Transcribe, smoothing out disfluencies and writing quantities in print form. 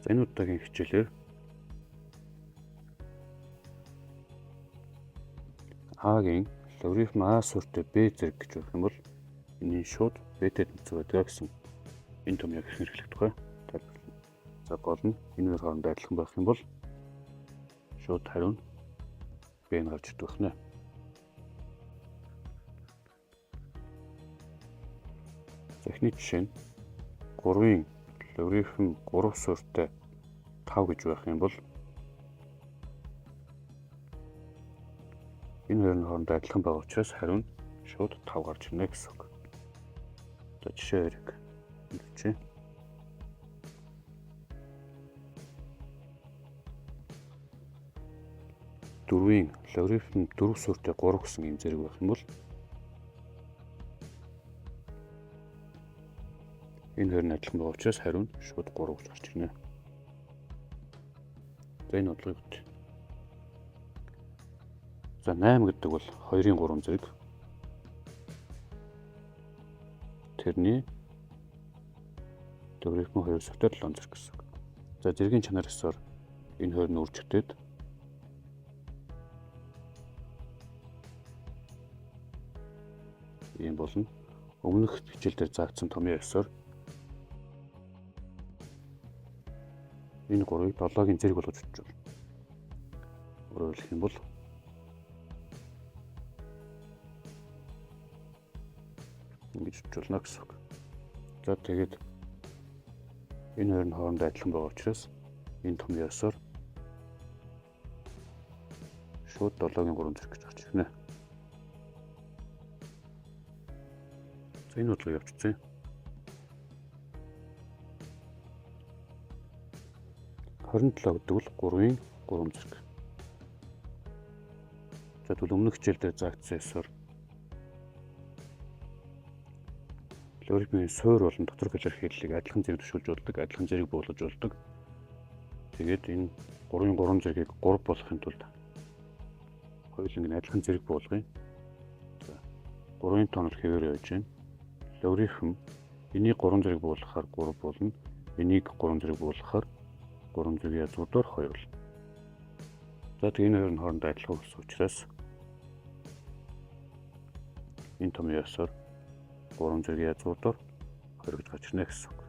За энэ удаагийн хичээлээр А-гийн логарифм А суурьтай Б зэрэг гэж өгөх юм бол энэний шууд Б-тэй тэнцүү байдаг гэсэн энэ том яг хэрэглэх тухай тайлбарлана. За гол нь энэ хоёр хоорондоо адилхан байх юм бол шууд хариу нь Б нь гарч ирдэг байна. За эхний жишээ нь 3-ын логарифм 3 суурьтай 5 гэж байх юм бол энэ хоёрын хоорондоо адилхан байгаа учраас хариу нь шууд 5 гарч ирнэ гэсэн үг. За жишээ 2-ыг хэлчихье. Дөрвийн логарифм 4 суурьтай 3 гэсэн ийм зэрэг байх юм бол энэ хоёр нь адилхан байгаа учраас хариу нь шууд 3 гэж гарч ирнэ. За энэ бодлогыг бит. За 8 гэдэг бол 2-ын 3 зэрэг. Тэрний логарифм 2 суурьтай 7 зэрэг гэсэн үг. За зэргийн чанар ёсоор энэ хоёр нь үржигдээд ийм болно. Өмнөх хичээлдээр заагдсан томьёо ёсоор энэ 3-ыг 7-гийн зэрэг болгож үзэж байна. Өөрөөр хэлэх юм бол ингэж болно гэсэн үг. За тэгээд энэ хоёр нь хоорондоо адилхан байгаа учраас энэ томьёо ёсоор шууд 7-гийн 3 зэрэг гэж гарч ирнэ. За энэ бодлого явуулчихъя. 27 гэдэг бол 3-ын 3 зэрэг. За тэгвэл өмнөх хичээлдээ заагдсан ёсоор логарифмын суурь болон доторх илэрхийллийг адилхан зэрэг төшүүлж болдог, адилхан зэрэг буулгаж болдог. Тэгээд энэ 3-ын 3 зэргийг 3 болгохын тулд хоёуланг нь адилхан зэрэг буулгая. За 3-ын тоонол хэвээр явж байна. Логарифм энийг 3 зэрэг буулгахаар 3 болно. Энийг 3 зэрэг буулгахаар 3 зэрэг язгуудаар 2 болно. За тэгээд энэ хоёр нь хоорондоо адилхан гэсэн учраас энэ томьёо ёсоор 3 зэрэг язгуудаар 2 гэж гарч ирнэ гэсэн үг.